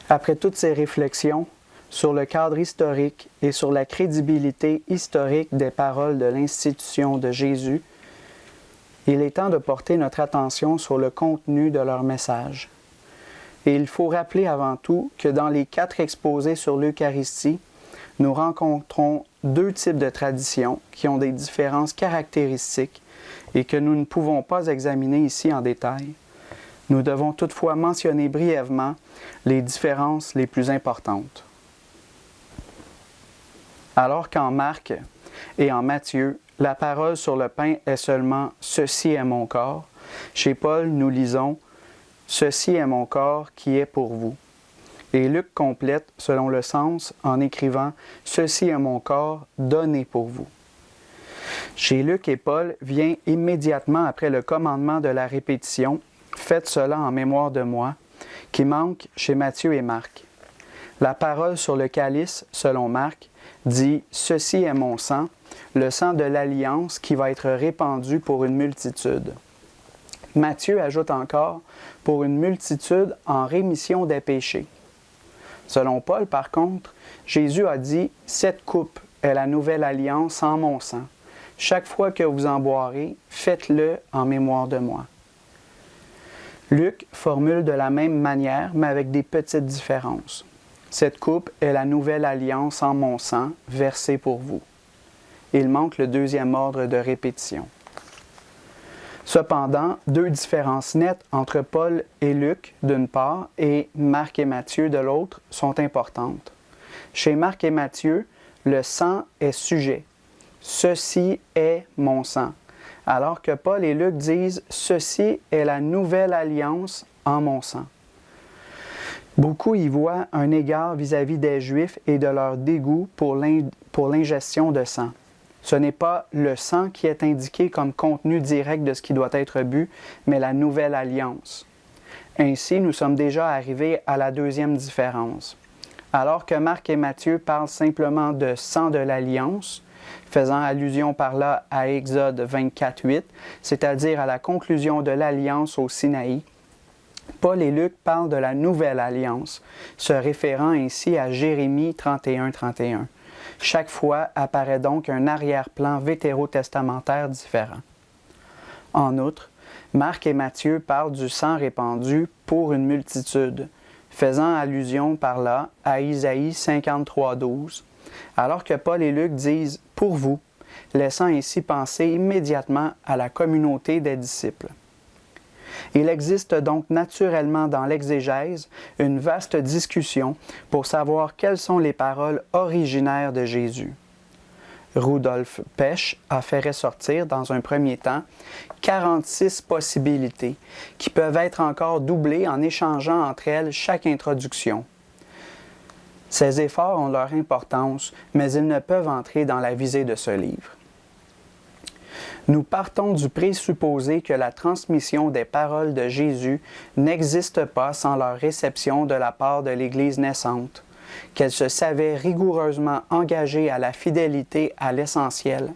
Après toutes ces réflexions sur le cadre historique et sur la crédibilité historique des paroles de l'institution de Jésus, il est temps de porter notre attention sur le contenu de leur message. Et il faut rappeler avant tout que dans les 4 exposés sur l'Eucharistie, nous rencontrons 2 types de traditions qui ont des différences caractéristiques et que nous ne pouvons pas examiner ici en détail. Nous devons toutefois mentionner brièvement les différences les plus importantes. Alors qu'en Marc et en Matthieu, la parole sur le pain est seulement « Ceci est mon corps », chez Paul, nous lisons « Ceci est mon corps qui est pour vous ». Et Luc complète selon le sens en écrivant « Ceci est mon corps donné pour vous ». Chez Luc et Paul vient immédiatement après le commandement de la répétition « Faites cela en mémoire de moi », qui manque chez Matthieu et Marc. La parole sur le calice, selon Marc, dit « Ceci est mon sang », le sang de l'alliance qui va être répandu pour une multitude. Matthieu ajoute encore « pour une multitude en rémission des péchés ». Selon Paul, par contre, Jésus a dit « Cette coupe est la nouvelle alliance en mon sang. Chaque fois que vous en boirez, faites-le en mémoire de moi. » Luc formule de la même manière, mais avec des petites différences. Cette coupe est la nouvelle alliance en mon sang, versée pour vous. Il manque le 2e ordre de répétition. Cependant, 2 différences nettes entre Paul et Luc, d'une part, et Marc et Matthieu, de l'autre, sont importantes. Chez Marc et Matthieu, le sang est sujet. « Ceci est mon sang », alors que Paul et Luc disent « Ceci est la nouvelle alliance en mon sang ». Beaucoup y voient un égard vis-à-vis des Juifs et de leur dégoût pour l'ingestion de sang. Ce n'est pas le sang qui est indiqué comme contenu direct de ce qui doit être bu, mais la nouvelle alliance. Ainsi, nous sommes déjà arrivés à la 2e différence. Alors que Marc et Matthieu parlent simplement de sang de l'alliance, faisant allusion par là à Exode 24:8, c'est-à-dire à la conclusion de l'alliance au Sinaï, Paul et Luc parlent de la nouvelle alliance, se référant ainsi à Jérémie 31:31. Chaque fois apparaît donc un arrière-plan vétérotestamentaire différent. En outre, Marc et Matthieu parlent du sang répandu pour une multitude, faisant allusion par là à Isaïe 53:12, alors que Paul et Luc disent « pour vous », laissant ainsi penser immédiatement à la communauté des disciples. Il existe donc naturellement dans l'exégèse une vaste discussion pour savoir quelles sont les paroles originaires de Jésus. Rudolf Pesch a fait ressortir, dans un premier temps, 46 possibilités qui peuvent être encore doublées en échangeant entre elles chaque introduction. Ces efforts ont leur importance, mais ils ne peuvent entrer dans la visée de ce livre. Nous partons du présupposé que la transmission des paroles de Jésus n'existe pas sans leur réception de la part de l'Église naissante, qu'elle se savait rigoureusement engagée à la fidélité à l'essentiel,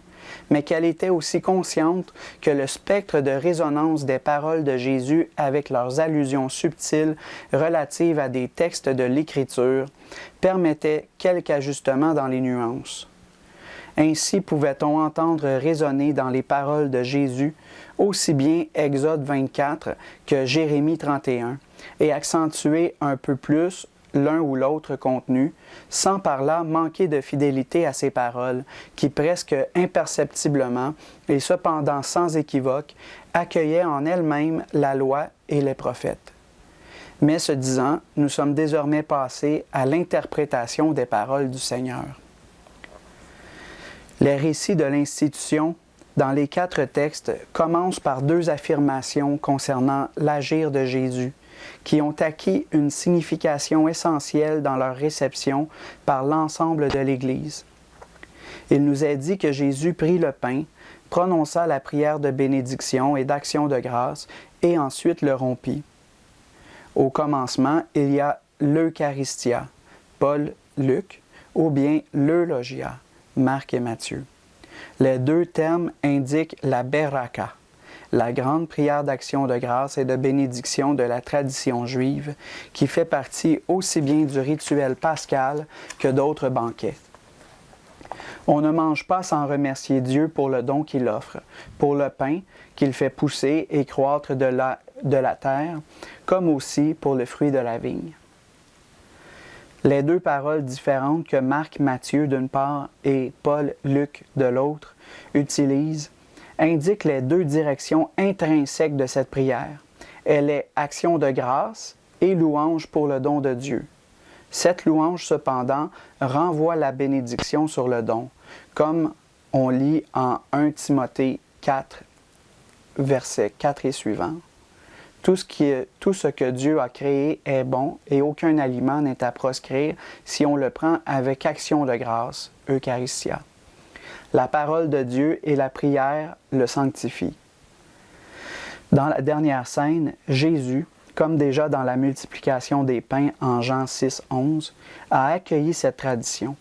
mais qu'elle était aussi consciente que le spectre de résonance des paroles de Jésus avec leurs allusions subtiles relatives à des textes de l'Écriture permettait quelques ajustements dans les nuances. Ainsi pouvait-on entendre résonner dans les paroles de Jésus aussi bien Exode 24 que Jérémie 31 et accentuer un peu plus l'un ou l'autre contenu, sans par là manquer de fidélité à ces paroles qui presque imperceptiblement et cependant sans équivoque accueillaient en elles-mêmes la loi et les prophètes. Mais ce disant, nous sommes désormais passés à l'interprétation des paroles du Seigneur. Les récits de l'institution, dans les 4 textes, commencent par 2 affirmations concernant l'agir de Jésus, qui ont acquis une signification essentielle dans leur réception par l'ensemble de l'Église. Il nous est dit que Jésus prit le pain, prononça la prière de bénédiction et d'action de grâce, et ensuite le rompit. Au commencement, il y a l'Eucharistia, Paul, Luc, ou bien l'eulogia, Marc et Matthieu. Les 2 termes indiquent la beraka, la grande prière d'action de grâce et de bénédiction de la tradition juive, qui fait partie aussi bien du rituel pascal que d'autres banquets. On ne mange pas sans remercier Dieu pour le don qu'il offre, pour le pain qu'il fait pousser et croître de la terre, comme aussi pour le fruit de la vigne. Les deux paroles différentes que Marc, Matthieu d'une part et Paul, Luc de l'autre utilisent indiquent les deux directions intrinsèques de cette prière. Elle est action de grâce et louange pour le don de Dieu. Cette louange, cependant, renvoie la bénédiction sur le don, comme on lit en 1 Timothée 4, versets 4 et suivants. Tout ce que Dieu a créé est bon et aucun aliment n'est à proscrire si on le prend avec action de grâce, Eucharistia. La parole de Dieu et la prière le sanctifient. Dans la dernière scène, Jésus, comme déjà dans la multiplication des pains en Jean 6, 11, a accueilli cette tradition.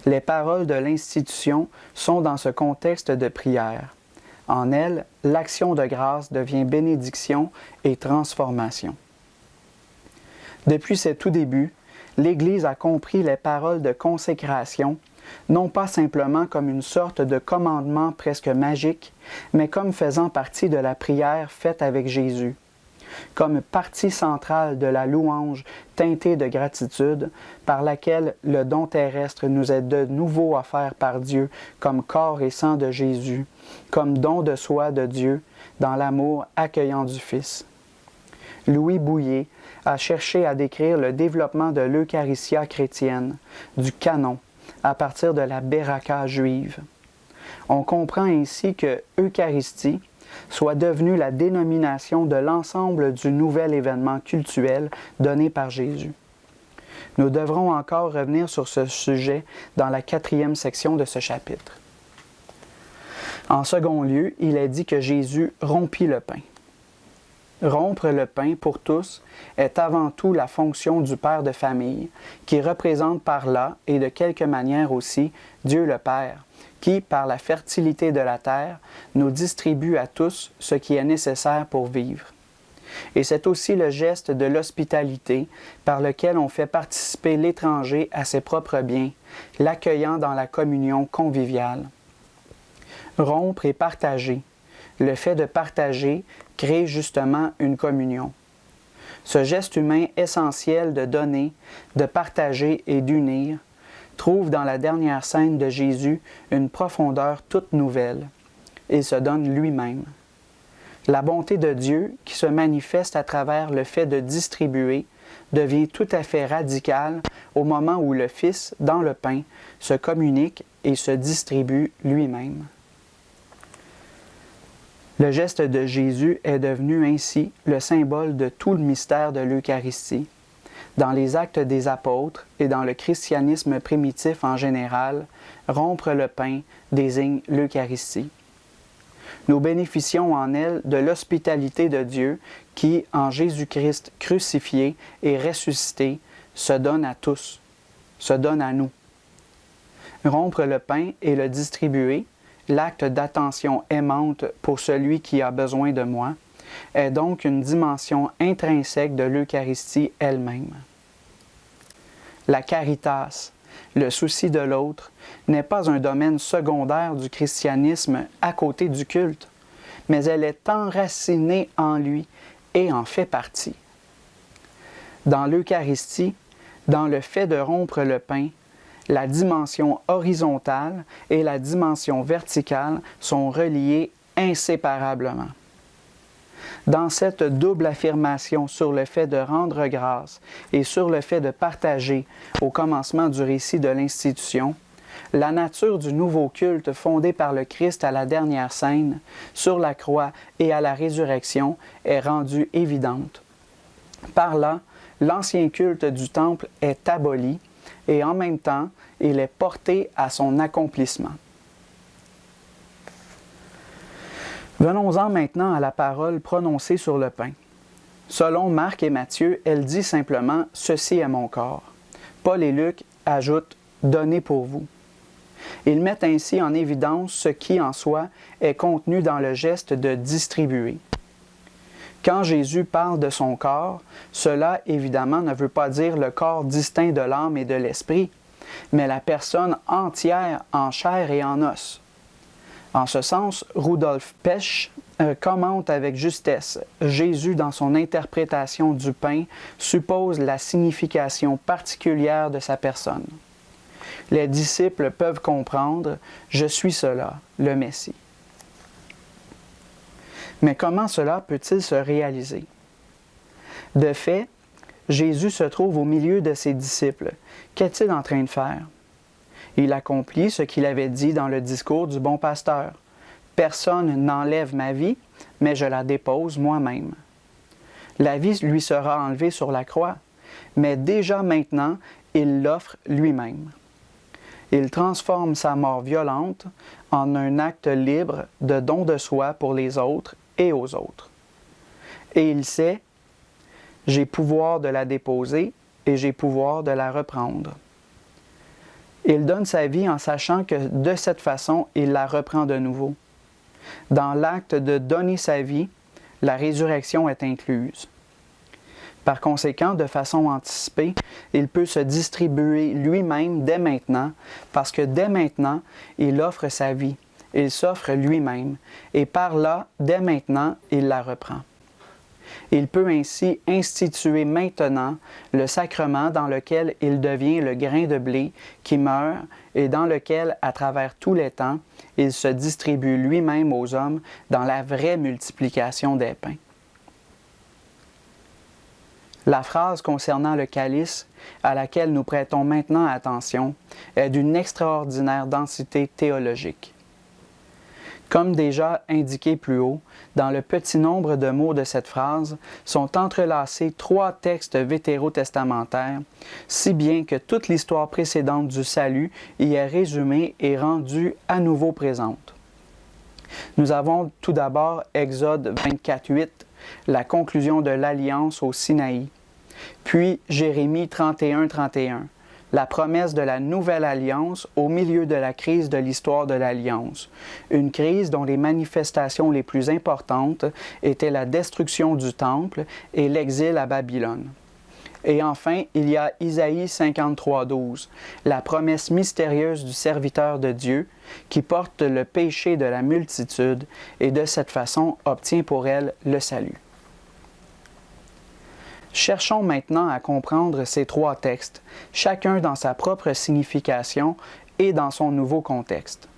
Les paroles de l'institution sont dans ce contexte de prière. En elle, l'action de grâce devient bénédiction et transformation. Depuis ses tout débuts, l'Église a compris les paroles de consécration, non pas simplement comme une sorte de commandement presque magique, mais comme faisant partie de la prière faite avec Jésus, comme partie centrale de la louange teintée de gratitude par laquelle le don terrestre nous est de nouveau offert par Dieu comme corps et sang de Jésus, comme don de soi de Dieu dans l'amour accueillant du Fils. Louis Bouillet a cherché à décrire le développement de l'Eucharistia chrétienne, du canon, à partir de la Beraka juive. On comprend ainsi que Eucharistie soit devenue la dénomination de l'ensemble du nouvel événement cultuel donné par Jésus. Nous devrons encore revenir sur ce sujet dans la 4e section de ce chapitre. En second lieu, il est dit que Jésus rompit le pain. Rompre le pain pour tous est avant tout la fonction du père de famille, qui représente par là, et de quelque manière aussi, Dieu le Père, qui, par la fertilité de la terre, nous distribue à tous ce qui est nécessaire pour vivre. Et c'est aussi le geste de l'hospitalité par lequel on fait participer l'étranger à ses propres biens, l'accueillant dans la communion conviviale. Rompre et partager. Le fait de partager crée justement une communion. Ce geste humain essentiel de donner, de partager et d'unir trouve dans la dernière scène de Jésus une profondeur toute nouvelle. Il se donne lui-même. La bonté de Dieu, qui se manifeste à travers le fait de distribuer, devient tout à fait radicale au moment où le Fils, dans le pain, se communique et se distribue lui-même. Le geste de Jésus est devenu ainsi le symbole de tout le mystère de l'Eucharistie. Dans les actes des apôtres et dans le christianisme primitif en général, rompre le pain désigne l'Eucharistie. Nous bénéficions en elle de l'hospitalité de Dieu qui, en Jésus-Christ crucifié et ressuscité, se donne à tous, se donne à nous. Rompre le pain et le distribuer, l'acte d'attention aimante pour celui qui a besoin de moi, est donc une dimension intrinsèque de l'Eucharistie elle-même. La caritas, le souci de l'autre, n'est pas un domaine secondaire du christianisme à côté du culte, mais elle est enracinée en lui et en fait partie. Dans l'Eucharistie, dans le fait de rompre le pain, la dimension horizontale et la dimension verticale sont reliées inséparablement. Dans cette double affirmation sur le fait de rendre grâce et sur le fait de partager au commencement du récit de l'institution, la nature du nouveau culte fondé par le Christ à la dernière scène, sur la croix et à la résurrection est rendue évidente. Par là, l'ancien culte du temple est aboli et en même temps, il est porté à son accomplissement. Venons-en maintenant à la parole prononcée sur le pain. Selon Marc et Matthieu, elle dit simplement « Ceci est mon corps ». Paul et Luc ajoutent « Donnez pour vous ». Ils mettent ainsi en évidence ce qui, en soi, est contenu dans le geste de distribuer. Quand Jésus parle de son corps, cela évidemment ne veut pas dire le corps distinct de l'âme et de l'esprit, mais la personne entière en chair et en os. En ce sens, Rudolf Pesch commente avec justesse: Jésus, dans son interprétation du pain, suppose la signification particulière de sa personne. Les disciples peuvent comprendre: je suis cela, le Messie. Mais comment cela peut-il se réaliser? De fait, Jésus se trouve au milieu de ses disciples. Qu'est-il en train de faire? Il accomplit ce qu'il avait dit dans le discours du bon pasteur. « Personne n'enlève ma vie, mais je la dépose moi-même. » La vie lui sera enlevée sur la croix, mais déjà maintenant, il l'offre lui-même. Il transforme sa mort violente en un acte libre de don de soi pour les autres et aux autres. Et il sait: j'ai pouvoir de la déposer et j'ai pouvoir de la reprendre. Il donne sa vie en sachant que de cette façon, il la reprend de nouveau. Dans l'acte de donner sa vie, la résurrection est incluse. Par conséquent, de façon anticipée, il peut se distribuer lui-même dès maintenant, parce que dès maintenant, il offre sa vie, il s'offre lui-même, et par là, dès maintenant, il la reprend. Il peut ainsi instituer maintenant le sacrement dans lequel il devient le grain de blé qui meurt et dans lequel, à travers tous les temps, il se distribue lui-même aux hommes dans la vraie multiplication des pains. La phrase concernant le calice, à laquelle nous prêtons maintenant attention, est d'une extraordinaire densité théologique. Comme déjà indiqué plus haut, dans le petit nombre de mots de cette phrase sont entrelacés 3 textes vétérotestamentaires, si bien que toute l'histoire précédente du salut y est résumée et rendue à nouveau présente. Nous avons tout d'abord Exode 24:8, la conclusion de l'Alliance au Sinaï, puis Jérémie 31:31, la promesse de la nouvelle alliance au milieu de la crise de l'histoire de l'Alliance, une crise dont les manifestations les plus importantes étaient la destruction du Temple et l'exil à Babylone. Et enfin, il y a Isaïe 53:12, la promesse mystérieuse du serviteur de Dieu qui porte le péché de la multitude et de cette façon obtient pour elle le salut. Cherchons maintenant à comprendre ces 3 textes, chacun dans sa propre signification et dans son nouveau contexte.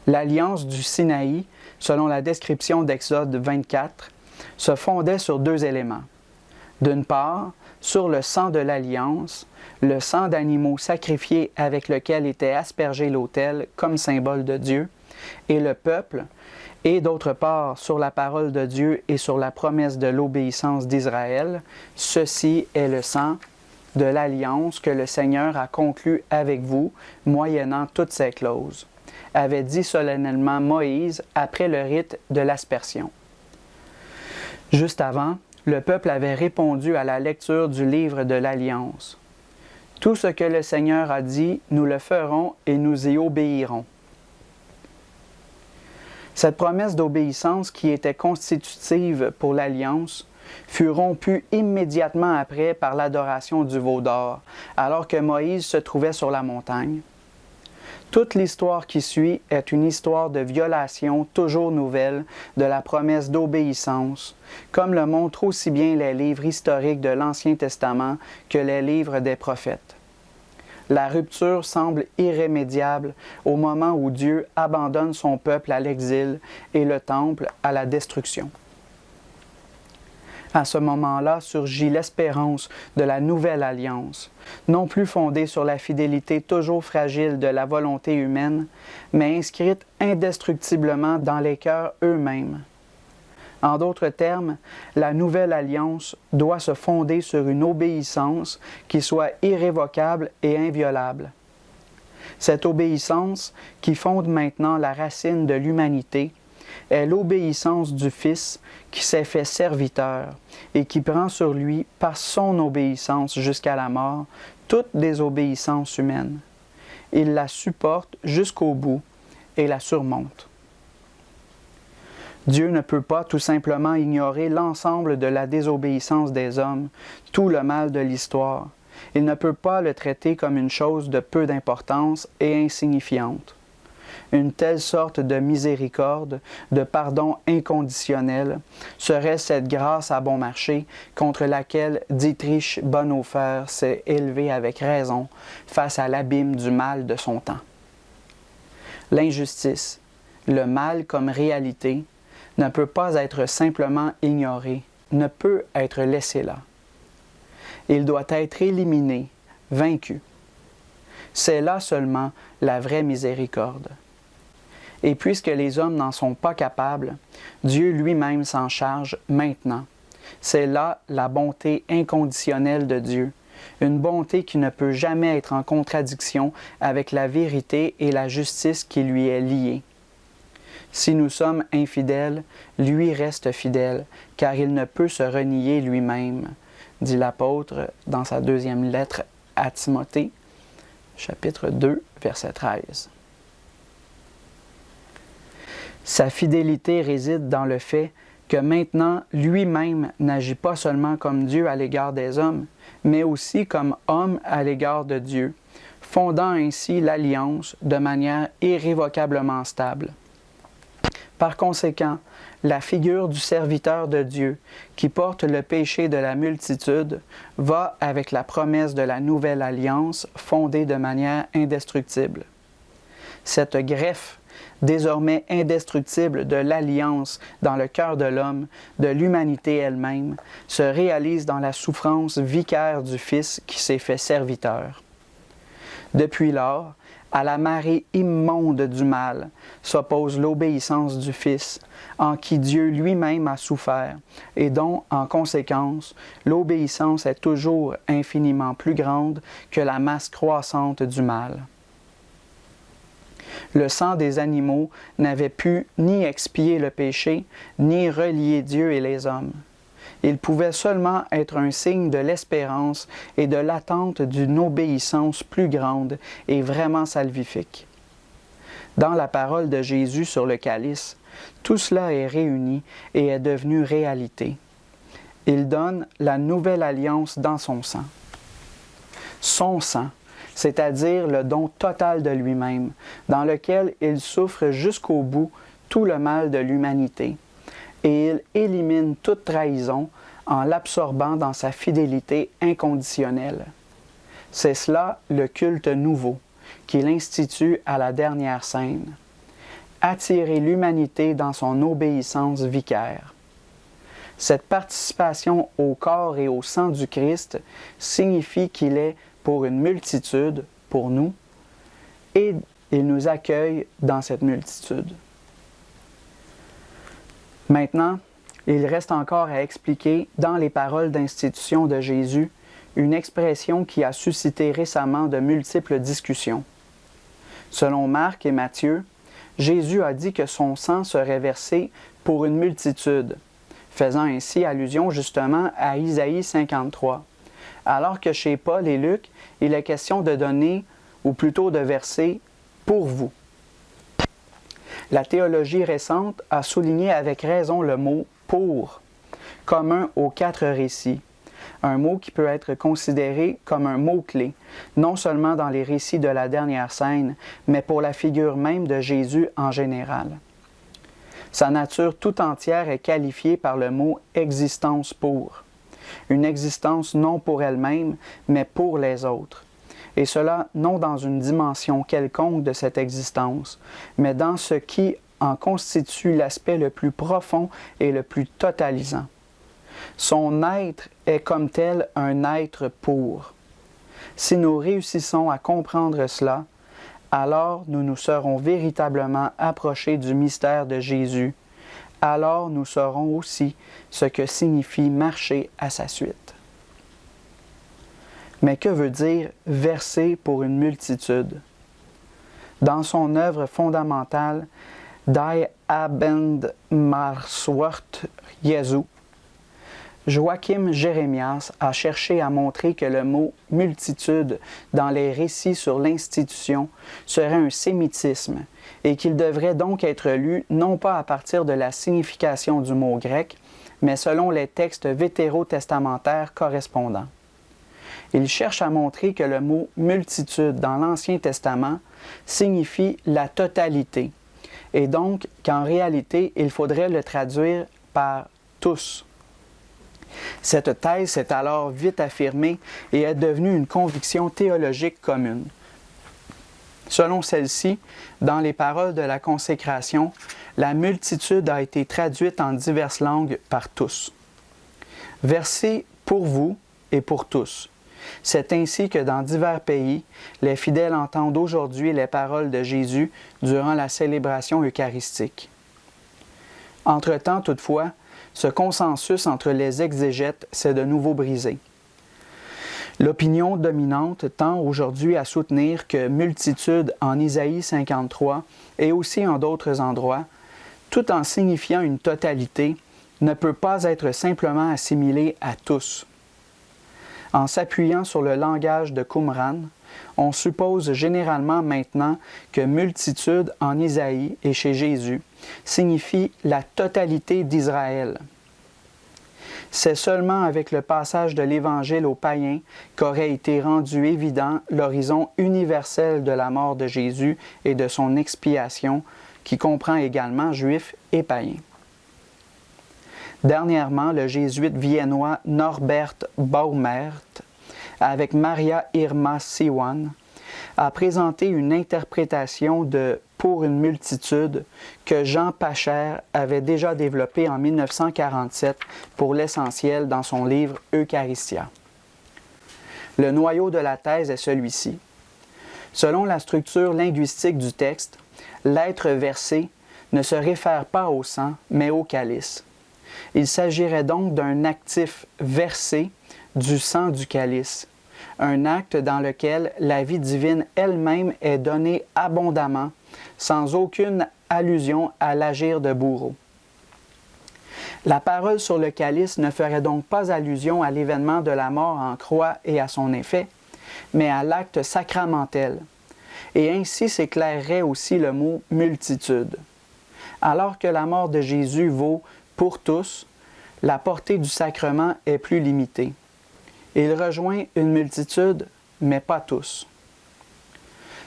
L'alliance du Sinaï, selon la description d'Exode 24, se fondait sur 2 éléments. D'une part, sur le sang de l'alliance, le sang d'animaux sacrifiés avec lequel était aspergé l'autel comme symbole de Dieu, et le peuple, et d'autre part sur la parole de Dieu et sur la promesse de l'obéissance d'Israël, ceci est le sang de l'alliance que le Seigneur a conclu avec vous, moyennant toutes ces clauses, avait dit solennellement Moïse après le rite de l'aspersion. Juste avant, le peuple avait répondu à la lecture du livre de l'Alliance. Tout ce que le Seigneur a dit, nous le ferons et nous y obéirons. Cette promesse d'obéissance qui était constitutive pour l'Alliance fut rompue immédiatement après par l'adoration du veau d'or, alors que Moïse se trouvait sur la montagne. Toute l'histoire qui suit est une histoire de violation toujours nouvelle de la promesse d'obéissance, comme le montrent aussi bien les livres historiques de l'Ancien Testament que les livres des prophètes. La rupture semble irrémédiable au moment où Dieu abandonne son peuple à l'exil et le temple à la destruction. À ce moment-là surgit l'espérance de la nouvelle alliance, non plus fondée sur la fidélité toujours fragile de la volonté humaine, mais inscrite indestructiblement dans les cœurs eux-mêmes. En d'autres termes, la nouvelle alliance doit se fonder sur une obéissance qui soit irrévocable et inviolable. Cette obéissance, qui fonde maintenant la racine de l'humanité, est l'obéissance du Fils qui s'est fait serviteur et qui prend sur lui, par son obéissance jusqu'à la mort, toutes désobéissances humaines. il la supporte jusqu'au bout et la surmonte. Dieu ne peut pas tout simplement ignorer l'ensemble de la désobéissance des hommes, tout le mal de l'histoire. Il ne peut pas le traiter comme une chose de peu d'importance et insignifiante. Une telle sorte de miséricorde, de pardon inconditionnel, serait cette grâce à bon marché contre laquelle Dietrich Bonhoeffer s'est élevé avec raison face à l'abîme du mal de son temps. L'injustice, le mal comme réalité, ne peut pas être simplement ignoré, ne peut être laissé là. Il doit être éliminé, vaincu. C'est là seulement la vraie miséricorde. Et puisque les hommes n'en sont pas capables, Dieu lui-même s'en charge maintenant. C'est là la bonté inconditionnelle de Dieu, une bonté qui ne peut jamais être en contradiction avec la vérité et la justice qui lui est liée. Si nous sommes infidèles, lui reste fidèle, car il ne peut se renier lui-même, dit l'apôtre dans sa deuxième lettre à Timothée, chapitre 2, verset 13. Sa fidélité réside dans le fait que maintenant lui-même n'agit pas seulement comme Dieu à l'égard des hommes, mais aussi comme homme à l'égard de Dieu, fondant ainsi l'alliance de manière irrévocablement stable. Par conséquent, la figure du serviteur de Dieu, qui porte le péché de la multitude, va avec la promesse de la nouvelle alliance fondée de manière indestructible. Cette greffe, désormais indestructible de l'alliance dans le cœur de l'homme, de l'humanité elle-même, se réalise dans la souffrance vicaire du Fils qui s'est fait serviteur. Depuis lors, à la marée immonde du mal s'oppose l'obéissance du Fils, en qui Dieu lui-même a souffert, et dont, en conséquence, l'obéissance est toujours infiniment plus grande que la masse croissante du mal. Le sang des animaux n'avait pu ni expier le péché, ni relier Dieu et les hommes. Il pouvait seulement être un signe de l'espérance et de l'attente d'une obéissance plus grande et vraiment salvifique. Dans la parole de Jésus sur le calice, tout cela est réuni et est devenu réalité. Il donne la nouvelle alliance dans son sang. Son sang, c'est-à-dire le don total de lui-même, dans lequel il souffre jusqu'au bout tout le mal de l'humanité, et il élimine toute trahison en l'absorbant dans sa fidélité inconditionnelle. C'est cela le culte nouveau qu'il institue à la dernière scène. Attirer l'humanité dans son obéissance vicaire. Cette participation au corps et au sang du Christ signifie qu'il est pour une multitude, pour nous, et il nous accueille dans cette multitude. Maintenant, il reste encore à expliquer dans les paroles d'institution de Jésus une expression qui a suscité récemment de multiples discussions. Selon Marc et Matthieu, Jésus a dit que son sang serait versé pour une multitude, faisant ainsi allusion justement à Isaïe 53. Alors que chez Paul et Luc, il est question de donner, ou plutôt de verser, pour vous. La théologie récente a souligné avec raison le mot « pour », commun aux 4 récits, un mot qui peut être considéré comme un mot-clé, non seulement dans les récits de la dernière scène, mais pour la figure même de Jésus en général. Sa nature tout entière est qualifiée par le mot « existence pour », une existence non pour elle-même, mais pour les autres. Et cela non dans une dimension quelconque de cette existence, mais dans ce qui en constitue l'aspect le plus profond et le plus totalisant. Son être est comme tel un être pour. Si nous réussissons à comprendre cela, alors nous nous serons véritablement approchés du mystère de Jésus. Alors nous saurons aussi ce que signifie marcher à sa suite. Mais que veut dire « verser pour une multitude » ? Dans son œuvre fondamentale, Die Abendmahlswort Jesu, Joachim Jérémias a cherché à montrer que le mot « multitude » dans les récits sur l'institution serait un sémitisme et qu'il devrait donc être lu non pas à partir de la signification du mot grec, mais selon les textes vétérotestamentaires correspondants. Il cherche à montrer que le mot « multitude » dans l'Ancien Testament signifie la totalité, et donc qu'en réalité, il faudrait le traduire par « tous ». Cette thèse s'est alors vite affirmée et est devenue une conviction théologique commune. Selon celle-ci, dans les paroles de la consécration, la multitude a été traduite en diverses langues par tous. Versé pour vous et pour tous. C'est ainsi que dans divers pays, les fidèles entendent aujourd'hui les paroles de Jésus durant la célébration eucharistique. Entre-temps, toutefois, ce consensus entre les exégètes s'est de nouveau brisé. L'opinion dominante tend aujourd'hui à soutenir que multitude en Isaïe 53 et aussi en d'autres endroits, tout en signifiant une totalité, ne peut pas être simplement assimilé à tous. En s'appuyant sur le langage de Qumran, on suppose généralement maintenant que multitude en Isaïe et chez Jésus signifie la totalité d'Israël. C'est seulement avec le passage de l'Évangile aux païens qu'aurait été rendu évident l'horizon universel de la mort de Jésus et de son expiation, qui comprend également juifs et païens. Dernièrement, le jésuite viennois Norbert Baumert, avec Maria Irma Siwan, a présenté une interprétation de « Pour une multitude » que Jean Pacher avait déjà développée en 1947 pour l'essentiel dans son livre Eucharistia. Le noyau de la thèse est celui-ci. Selon la structure linguistique du texte, l'être versé ne se réfère pas au sang, mais au calice. Il s'agirait donc d'un actif versé du sang du calice, un acte dans lequel la vie divine elle-même est donnée abondamment, sans aucune allusion à l'agir de bourreau. La parole sur le calice ne ferait donc pas allusion à l'événement de la mort en croix et à son effet, mais à l'acte sacramentel, et ainsi s'éclairerait aussi le mot « multitude ». Alors que la mort de Jésus vaut pour tous, la portée du sacrement est plus limitée. Il rejoint une multitude, mais pas tous.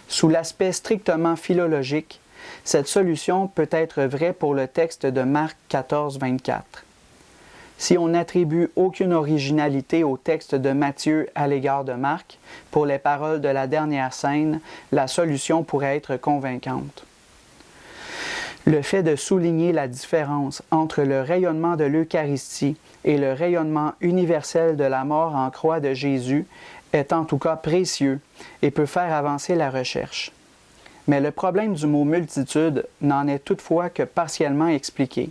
Sous l'aspect strictement philologique, cette solution peut être vraie pour le texte de Marc 14, 24. Si on n'attribue aucune originalité au texte de Matthieu à l'égard de Marc, pour les paroles de la dernière scène, la solution pourrait être convaincante. Le fait de souligner la différence entre le rayonnement de l'Eucharistie et le rayonnement universel de la mort en croix de Jésus est en tout cas précieux et peut faire avancer la recherche. Mais le problème du mot « multitude » n'en est toutefois que partiellement expliqué.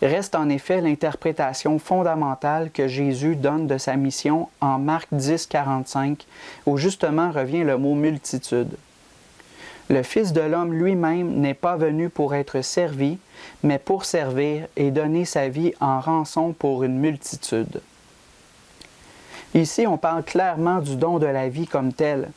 Reste en effet l'interprétation fondamentale que Jésus donne de sa mission en Marc 10, 45, où justement revient le mot « multitude ». Le Fils de l'homme lui-même n'est pas venu pour être servi, mais pour servir et donner sa vie en rançon pour une multitude. Ici, on parle clairement du don de la vie comme tel,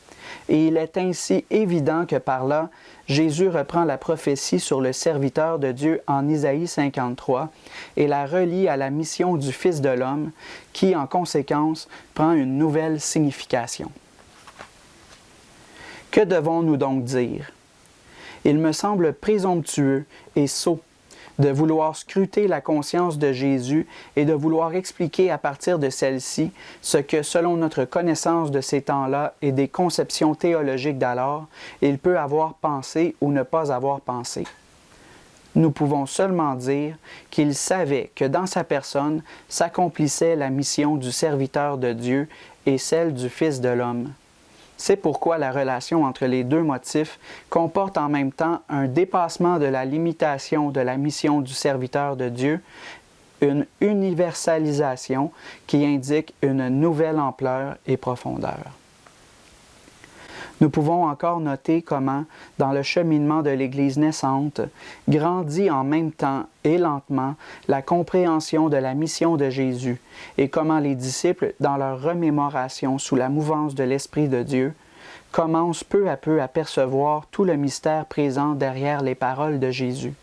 et il est ainsi évident que par là, Jésus reprend la prophétie sur le serviteur de Dieu en Isaïe 53 et la relie à la mission du Fils de l'homme, qui, en conséquence, prend une nouvelle signification. Que devons-nous donc dire? Il me semble présomptueux et sot de vouloir scruter la conscience de Jésus et de vouloir expliquer à partir de celle-ci ce que, selon notre connaissance de ces temps-là et des conceptions théologiques d'alors, il peut avoir pensé ou ne pas avoir pensé. Nous pouvons seulement dire qu'il savait que dans sa personne s'accomplissait la mission du serviteur de Dieu et celle du Fils de l'homme. C'est pourquoi la relation entre les deux motifs comporte en même temps un dépassement de la limitation de la mission du serviteur de Dieu, une universalisation qui indique une nouvelle ampleur et profondeur. Nous pouvons encore noter comment, dans le cheminement de l'Église naissante, grandit en même temps et lentement la compréhension de la mission de Jésus et comment les disciples, dans leur remémoration sous la mouvance de l'Esprit de Dieu, commencent peu à peu à percevoir tout le mystère présent derrière les paroles de Jésus.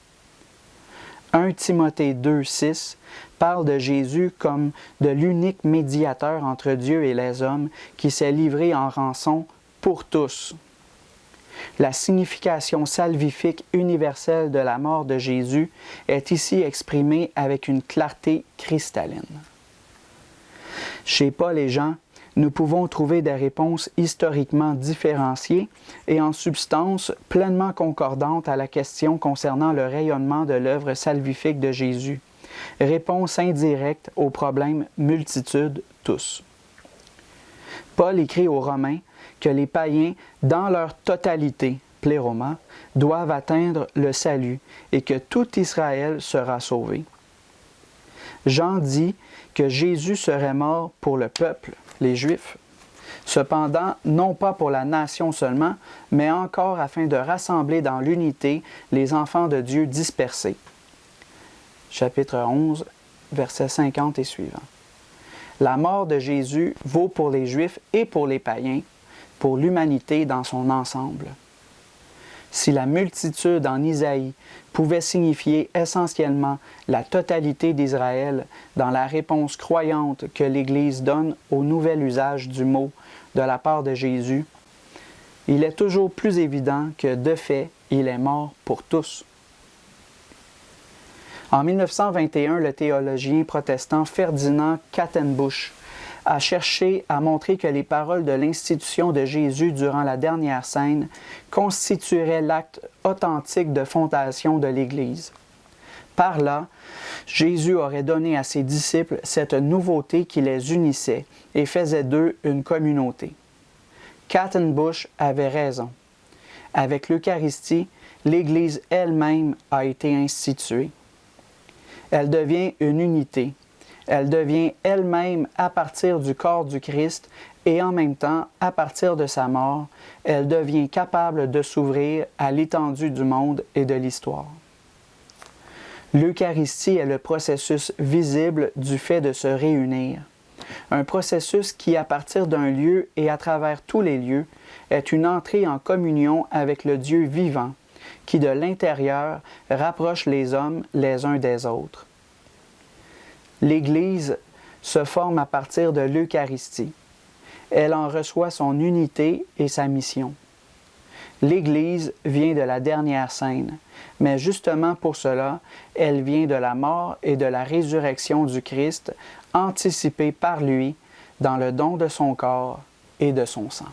1 Timothée 2,6 parle de Jésus comme de l'unique médiateur entre Dieu et les hommes qui s'est livré en rançon pour tous. La signification salvifique universelle de la mort de Jésus est ici exprimée avec une clarté cristalline. Chez Paul et Jean, nous pouvons trouver des réponses historiquement différenciées et en substance pleinement concordantes à la question concernant le rayonnement de l'œuvre salvifique de Jésus. Réponse indirecte au problème multitude tous. Paul écrit aux Romains que les païens, dans leur totalité, pléroma, doivent atteindre le salut et que tout Israël sera sauvé. Jean dit que Jésus serait mort pour le peuple, les Juifs, cependant non pas pour la nation seulement, mais encore afin de rassembler dans l'unité les enfants de Dieu dispersés. Chapitre 11, versets 50 et suivants. La mort de Jésus vaut pour les Juifs et pour les païens, pour l'humanité dans son ensemble. Si la multitude en Isaïe pouvait signifier essentiellement la totalité d'Israël dans la réponse croyante que l'Église donne au nouvel usage du mot de la part de Jésus, il est toujours plus évident que, de fait, il est mort pour tous. En 1921, le théologien protestant Ferdinand Kaltenbusch a cherché à montrer que les paroles de l'institution de Jésus durant la dernière scène constitueraient l'acte authentique de fondation de l'Église. Par là, Jésus aurait donné à ses disciples cette nouveauté qui les unissait et faisait d'eux une communauté. Kaltenbusch avait raison. Avec l'Eucharistie, l'Église elle-même a été instituée. Elle devient une unité. Elle devient elle-même à partir du corps du Christ et en même temps, à partir de sa mort, elle devient capable de s'ouvrir à l'étendue du monde et de l'histoire. L'Eucharistie est le processus visible du fait de se réunir. Un processus qui, à partir d'un lieu et à travers tous les lieux, est une entrée en communion avec le Dieu vivant, qui de l'intérieur rapproche les hommes les uns des autres. L'Église se forme à partir de l'Eucharistie. Elle en reçoit son unité et sa mission. L'Église vient de la dernière scène, mais justement pour cela, elle vient de la mort et de la résurrection du Christ, anticipée par lui dans le don de son corps et de son sang.